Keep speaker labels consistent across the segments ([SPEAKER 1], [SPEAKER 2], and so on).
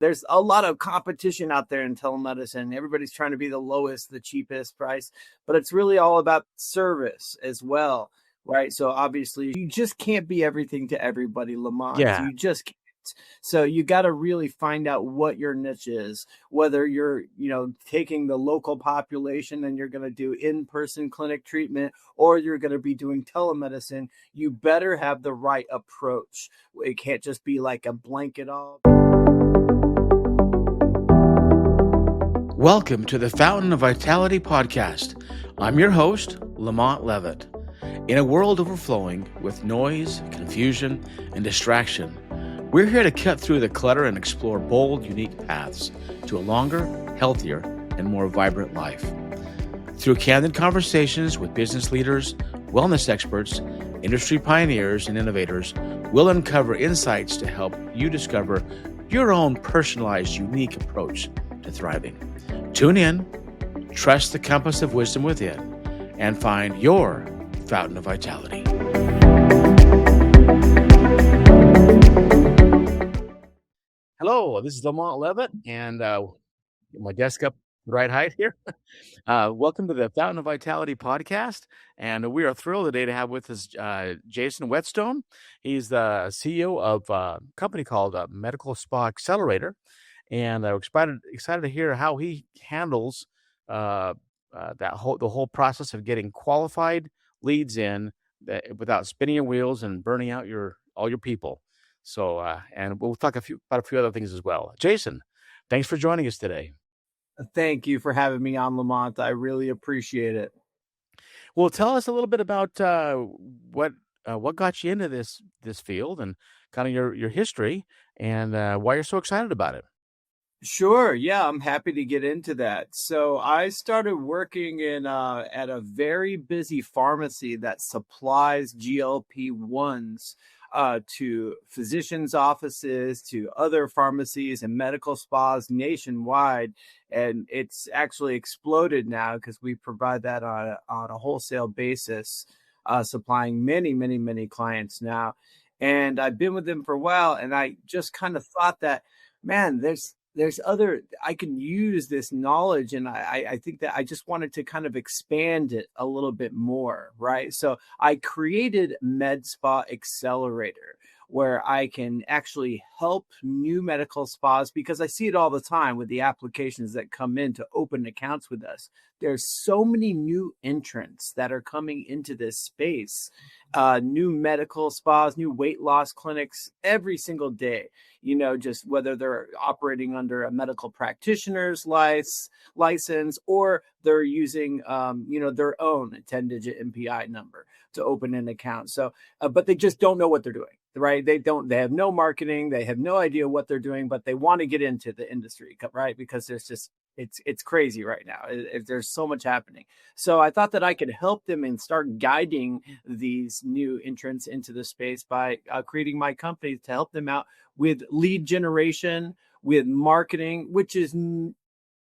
[SPEAKER 1] there's a lot of competition out there in telemedicine. Everybody's trying to be the lowest, the cheapest price, but it's really all about service as well, right? So obviously you just can't be everything to everybody, Lamont.
[SPEAKER 2] Yeah.
[SPEAKER 1] You just can't. So you got to really find out what your niche is, whether you're, taking the local population and you're going to do in-person clinic treatment, or you're going to be doing telemedicine. You better have the right approach. It can't just be like a blanket all.
[SPEAKER 2] Welcome to the Fountain of Vitality podcast. I'm your host, LaMont Leavitt. In a world overflowing with noise, confusion, and distraction, we're here to cut through the clutter and explore bold, unique paths to a longer, healthier, and more vibrant life. Through candid conversations with business leaders, wellness experts, industry pioneers, and innovators, we'll uncover insights to help you discover your own personalized, unique approach to thriving. Tune in, trust the compass of wisdom within, and find your fountain of vitality. Hello, this is LaMont Leavitt, and my desk up the right height here. Welcome to the Fountain of Vitality podcast, and we are thrilled today to have with us Jason Whetstone. He's the CEO of a company called Med Spa Accelerator, and I'm excited to hear how he handles the whole process of getting qualified leads in without spinning your wheels and burning out all your people. So, and we'll talk about a few other things as well. Jason, thanks for joining us today.
[SPEAKER 1] Thank you for having me on, Lamont. I really appreciate it.
[SPEAKER 2] Well, tell us a little bit about what got you into this field and kind of your history and why you're so excited about it.
[SPEAKER 1] Sure. Yeah, I'm happy to get into that. So I started working at a very busy pharmacy that supplies GLP-1s to physicians' offices, to other pharmacies and medical spas nationwide. And it's actually exploded now because we provide that on a wholesale basis, supplying many, many, many clients now. And I've been with them for a while, and I just kind of thought that, man, I can use this knowledge, and I think that I just wanted to kind of expand it a little bit more, right? So I created Med Spa Accelerator, where I can actually help new medical spas, because I see it all the time with the applications that come in to open accounts with us. There's so many new entrants that are coming into this space, new medical spas, new weight loss clinics every single day, just whether they're operating under a medical practitioner's license, or they're using, their own 10-digit MPI number to open an account. So, but they just don't know what they're doing, right? They have no marketing. They have no idea what they're doing, but they want to get into the industry, right? Because it's crazy right now. There's so much happening. So I thought that I could help them and start guiding these new entrants into the space by creating my company to help them out with lead generation, with marketing, which is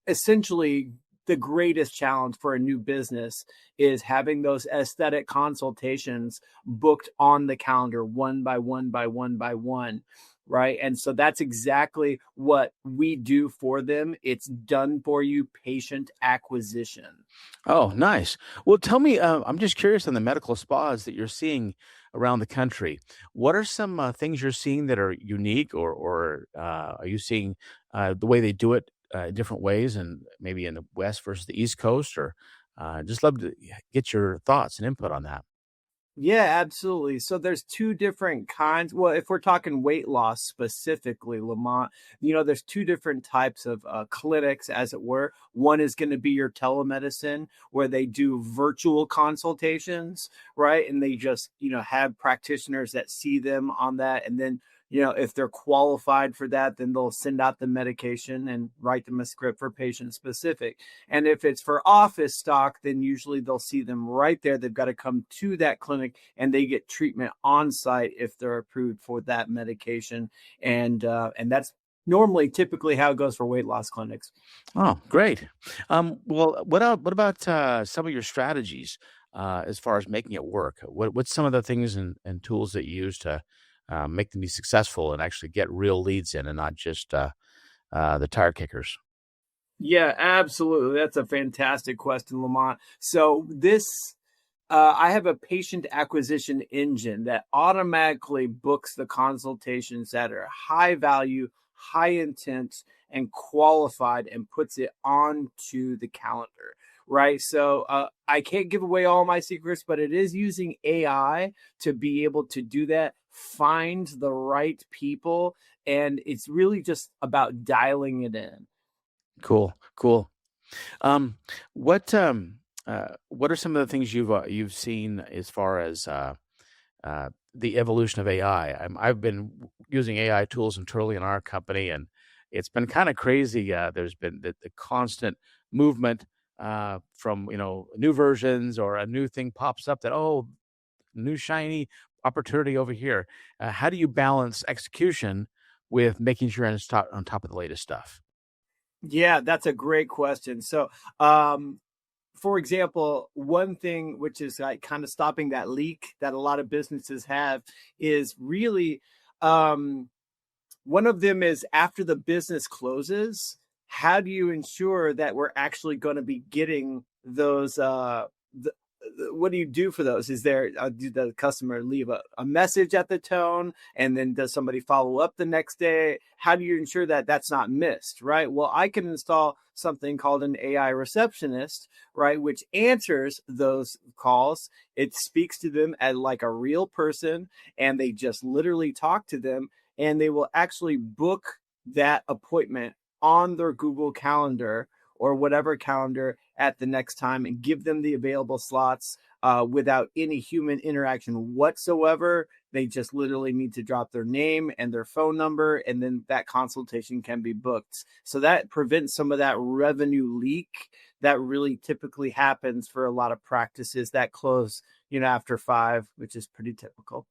[SPEAKER 1] essentially the greatest challenge for a new business, is having those aesthetic consultations booked on the calendar one by one by one by one. Right. And so that's exactly what we do for them. It's done for you patient acquisition.
[SPEAKER 2] Oh, nice. Well, tell me, I'm just curious on the medical spas that you're seeing around the country. What are some things you're seeing that are unique, or are you seeing the way they do it different ways, and maybe in the West versus the East Coast, or just love to get your thoughts and input on that.
[SPEAKER 1] Yeah, absolutely. So there's two different kinds. Well, if we're talking weight loss specifically, Lamont, there's two different types of clinics, as it were. One is going to be your telemedicine, where they do virtual consultations, right? And they just, have practitioners that see them on that. And then, if they're qualified for that, then they'll send out the medication and write them a script for patient specific. And if it's for office stock, then usually they'll see them right there. They've got to come to that clinic and they get treatment on site if they're approved for that medication. And that's typically how it goes for weight loss clinics.
[SPEAKER 2] Oh, great. Well, what about some of your strategies as far as making it work? What's some of the things and tools that you use to make them be successful and actually get real leads in, and not just the tire kickers?
[SPEAKER 1] Yeah, absolutely. That's a fantastic question, Lamont. So I have a patient acquisition engine that automatically books the consultations that are high value, high intent, and qualified and puts it onto the calendar. Right. So I can't give away all my secrets, but it is using AI to be able to do that, find the right people. And it's really just about dialing it in.
[SPEAKER 2] Cool, cool. Um, what are some of the things you've seen as far as the evolution of AI? I've been using AI tools internally in our company, and it's been kind of crazy. There's been the constant movement from new versions, or a new thing pops up that, oh, new shiny opportunity over here. How do you balance execution with making sure you're on top of the latest stuff?
[SPEAKER 1] Yeah, that's a great question. So, um, for example, one thing which is like kind of stopping that leak that a lot of businesses have is really um, one of them is after the business closes, how do you ensure that we're actually going to be getting those? What do you do for those? Is there do the customer leave a message at the tone, and then does somebody follow up the next day? How do you ensure that that's not missed? Right. Well, I can install something called an AI receptionist, right, which answers those calls. It speaks to them as like a real person, and they just literally talk to them, and they will actually book that appointment on their Google Calendar or whatever calendar at the next time and give them the available slots without any human interaction whatsoever. They just literally need to drop their name and their phone number, and then that consultation can be booked. So that prevents some of that revenue leak that really typically happens for a lot of practices that close, after 5, which is pretty typical.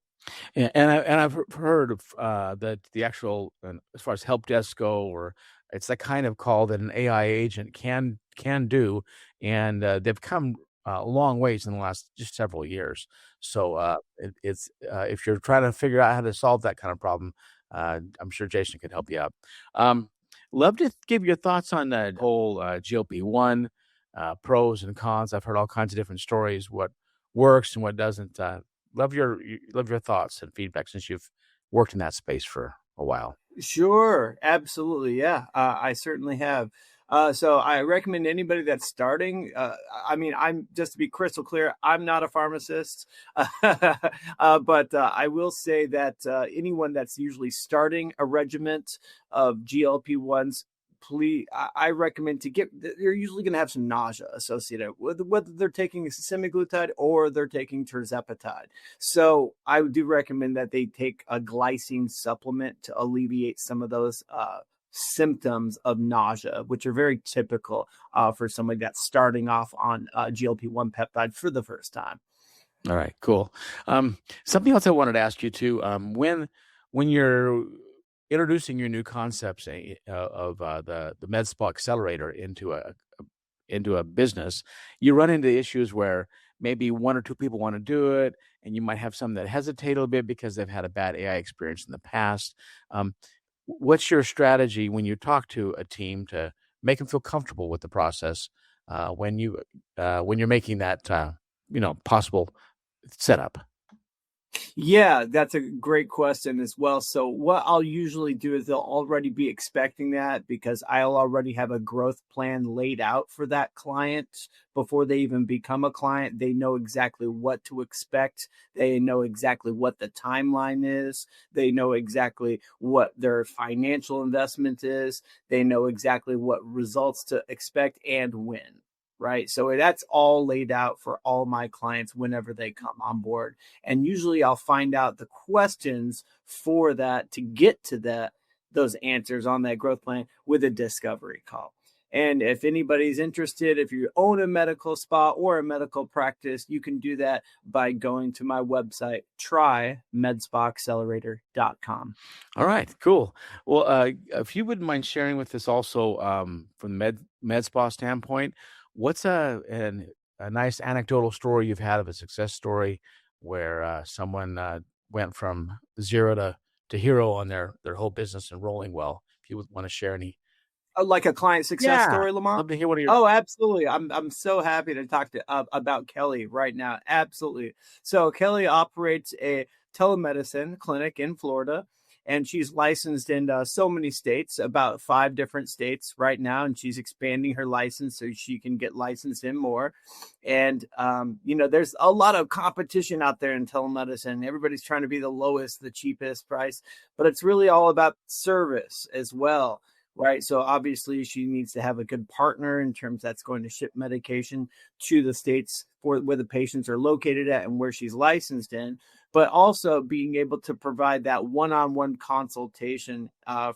[SPEAKER 2] Yeah, and I've heard of that the actual, as far as help desk go, or it's the kind of call that an AI agent can do, and they've come a long ways in the last just several years. So it's if you're trying to figure out how to solve that kind of problem, I'm sure Jason could help you out. Um, Love to give your thoughts on the whole GLP-1 pros and cons. I've heard all kinds of different stories, what works and what doesn't. Love your thoughts and feedback since you've worked in that space for a while.
[SPEAKER 1] Sure, absolutely. Yeah, I certainly have. So I recommend anybody that's starting. I mean, I'm just to be crystal clear, I'm not a pharmacist, but I will say that anyone that's usually starting a regiment of GLP-1s, please, I recommend to get. You're usually going to have some nausea associated with whether they're taking semaglutide or they're taking tirzepatide. So I do recommend that they take a glycine supplement to alleviate some of those symptoms of nausea, which are very typical for somebody that's starting off on GLP-1 peptide for the first time.
[SPEAKER 2] All right, cool. Something else I wanted to ask you too. When you're introducing your new concepts of the Med Spa Accelerator into a business, you run into issues where maybe one or two people want to do it, and you might have some that hesitate a little bit because they've had a bad AI experience in the past. What's your strategy when you talk to a team to make them feel comfortable with the process when you're making that possible setup?
[SPEAKER 1] Yeah, that's a great question as well. So what I'll usually do is they'll already be expecting that because I'll already have a growth plan laid out for that client before they even become a client. They know exactly what to expect. They know exactly what the timeline is. They know exactly what their financial investment is. They know exactly what results to expect and when. Right. So that's all laid out for all my clients whenever they come on board. And usually I'll find out the questions for that to get to those answers on that growth plan with a discovery call. And if anybody's interested, if you own a medical spa or a medical practice, you can do that by going to my website, trymedspaaccelerator.com.
[SPEAKER 2] All right, cool. Well, if you wouldn't mind sharing with us also, from the med spa standpoint, what's a nice anecdotal story you've had of a success story where someone went from zero to hero on their whole business and rolling well? If you would want to share
[SPEAKER 1] Like a client success
[SPEAKER 2] Yeah,
[SPEAKER 1] story, Lamont?
[SPEAKER 2] love to hear one of your.
[SPEAKER 1] Oh, absolutely. I'm so happy to talk to about Kelly right now. Absolutely. So Kelly operates a telemedicine clinic in Florida, and she's licensed in so many states, about 5 different states right now, and she's expanding her license so she can get licensed in more. And there's a lot of competition out there in telemedicine. Everybody's trying to be the lowest, the cheapest price, but it's really all about service as well, right? So obviously she needs to have a good partner in terms that's going to ship medication to the states for where the patients are located at and where she's licensed in, but also being able to provide that one-on-one consultation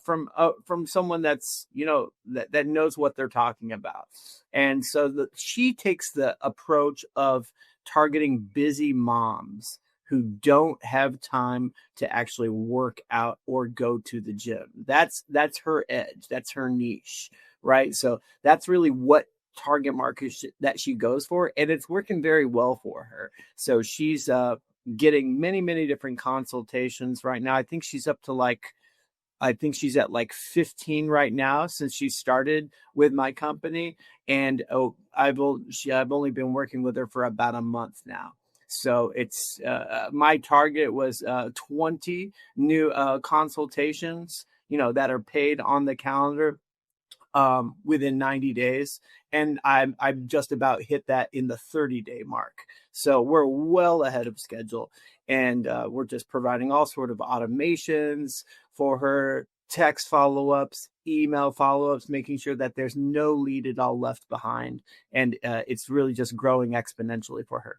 [SPEAKER 1] from someone that's that knows what they're talking about. And so she takes the approach of targeting busy moms who don't have time to actually work out or go to the gym. That's her edge. That's her niche, right? So that's really what target market that she goes for, and it's working very well for her. So she's getting many different consultations right now. I think she's at like 15 right now since she started with my company, and I've only been working with her for about a month now. So it's my target was 20 new consultations, that are paid on the calendar within 90 days, and I've just about hit that in the 30-day mark. So we're well ahead of schedule, and we're just providing all sort of automations for her, text follow-ups, email follow-ups, making sure that there's no lead at all left behind, and it's really just growing exponentially for her.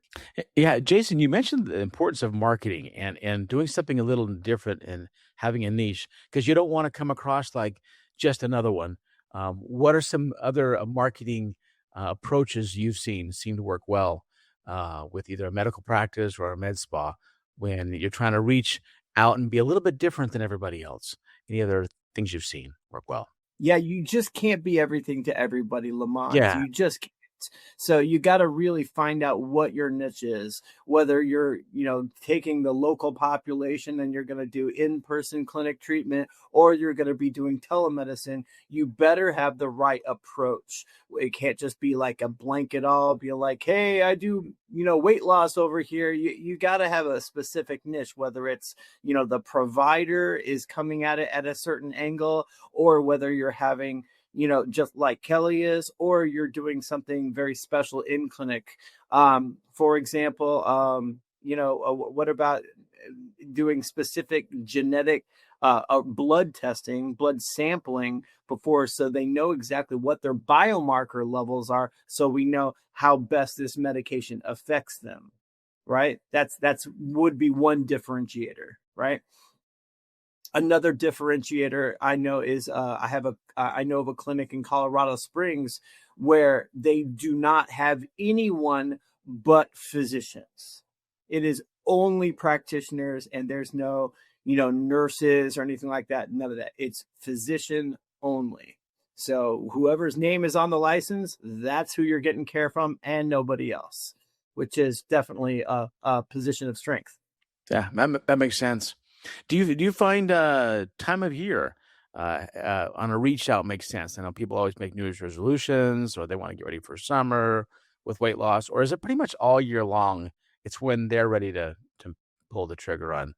[SPEAKER 2] Yeah, Jason, you mentioned the importance of marketing and doing something a little different and having a niche because you don't want to come across like just another one. What are some other marketing approaches you've seen seem to work well with either a medical practice or a med spa when you're trying to reach out and be a little bit different than everybody else? Any other things you've seen work well?
[SPEAKER 1] Yeah, you just can't be everything to everybody, Lamont.
[SPEAKER 2] Yeah.
[SPEAKER 1] You just can't. So you got to really find out what your niche is, whether you're, taking the local population and you're going to do in-person clinic treatment, or you're going to be doing telemedicine. You better have the right approach. It can't just be like a blanket all, be like, hey, I do, weight loss over here. You got to have a specific niche, whether it's, the provider is coming at it at a certain angle, or whether you're having, just like Kelly is, or you're doing something very special in clinic. For example, what about doing specific genetic blood testing, blood sampling before, so they know exactly what their biomarker levels are, so we know how best this medication affects them, right? That's would be one differentiator, right? Another differentiator I know is I know of a clinic in Colorado Springs where they do not have anyone but physicians. It is only practitioners, and there's no, nurses or anything like that. None of that. It's physician only. So whoever's name is on the license, that's who you're getting care from, and nobody else, which is definitely a position of strength.
[SPEAKER 2] Yeah, that makes sense. Do you find time of year on a reach out makes sense? I know people always make New Year's resolutions or they want to get ready for summer with weight loss, or is it pretty much all year long? It's when they're ready to pull the trigger on.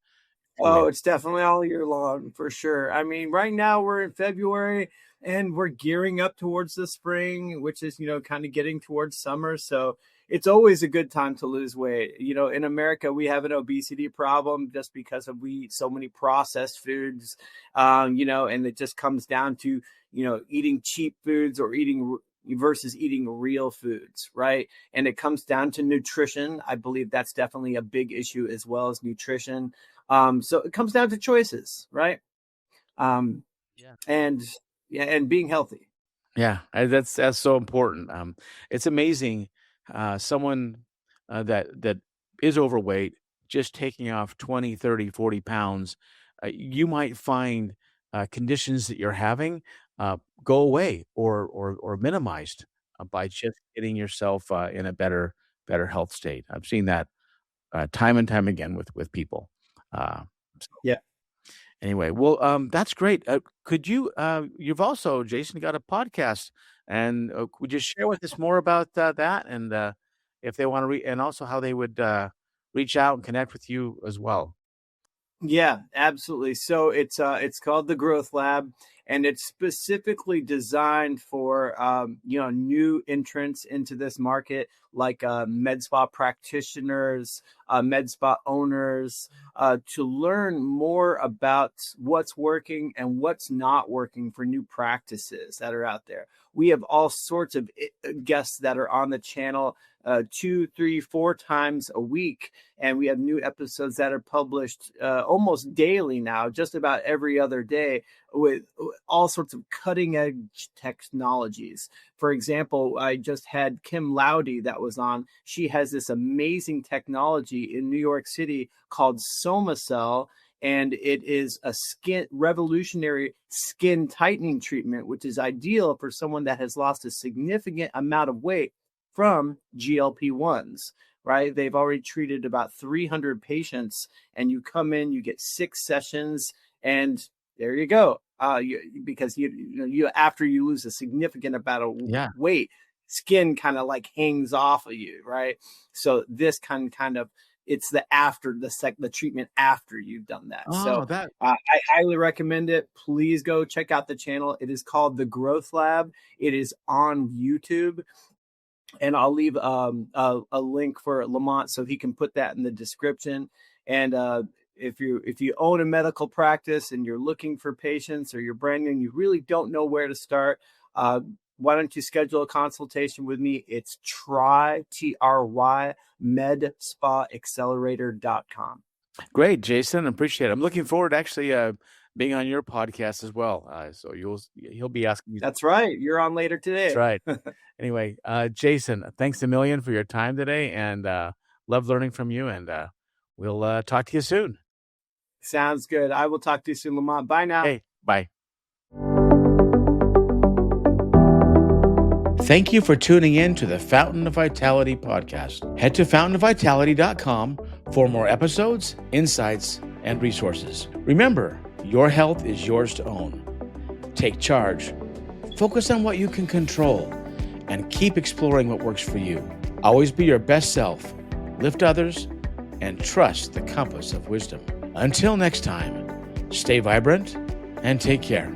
[SPEAKER 1] Oh, it's definitely all year long for sure. I mean, right now we're in February and we're gearing up towards the spring, which is, kind of getting towards summer. So it's always a good time to lose weight. In America, we have an obesity problem just because of we eat so many processed foods, and it just comes down to, eating cheap foods or eating versus eating real foods, right? And it comes down to nutrition. I believe that's definitely a big issue as well as nutrition. So it comes down to choices, right? Um,
[SPEAKER 2] Yeah.
[SPEAKER 1] and yeah, and being healthy.
[SPEAKER 2] Yeah, that's so important. It's amazing, someone that is overweight, just taking off 20, 30, 40 pounds, you might find conditions that you're having go away or minimized by just getting yourself in a better health state. I've seen that time and time again with people. Uh,
[SPEAKER 1] Yeah.
[SPEAKER 2] Anyway, well, that's great. Could you, you've also, Jason, got a podcast, and would you share with us more about that, and if they want to and also how they would reach out and connect with you as well?
[SPEAKER 1] Yeah, absolutely. So it's called the Growth Lab, and it's specifically designed for new entrants into this market, like med spa practitioners, med spa owners, to learn more about what's working and what's not working for new practices that are out there. We have all sorts of guests that are on the channel 2, 3, 4 times a week, and we have new episodes that are published almost daily now, just about every other day, with all sorts of cutting edge technologies. For example, I just had Kim Lowdy that was on. She has this amazing technology in New York City called SomaCell, and it is a revolutionary skin tightening treatment, which is ideal for someone that has lost a significant amount of weight from GLP-1s, right? They've already treated about 300 patients, and you come in, you get 6 sessions, and there you go. Because you after you lose a significant amount of weight, skin kind of like hangs off of you, right? So this kind of it's the treatment after you've done that. I highly recommend it. Please go check out the channel. It is called The Growth Lab. It is on YouTube. And I'll leave a link for LaMont so he can put that in the description. And if you own a medical practice and you're looking for patients, or you're brand new and you really don't know where to start, why don't you schedule a consultation with me? It's try medspaaccelerator.com.
[SPEAKER 2] Great, Jason. Appreciate it. I'm looking forward to actually being on your podcast as well. So he'll be asking you.
[SPEAKER 1] That's right. You're on later today.
[SPEAKER 2] That's right. Anyway, Jason, thanks a million for your time today, and love learning from you. And we'll talk to you soon.
[SPEAKER 1] Sounds good. I will talk to you soon, Lamont. Bye now.
[SPEAKER 2] Hey, bye. Thank you for tuning in to the Fountain of Vitality podcast. Head to fountainofvitality.com for more episodes, insights, and resources. Remember, your health is yours to own. Take charge, focus on what you can control, and keep exploring what works for you. Always be your best self, lift others, and trust the compass of wisdom. Until next time, stay vibrant and take care.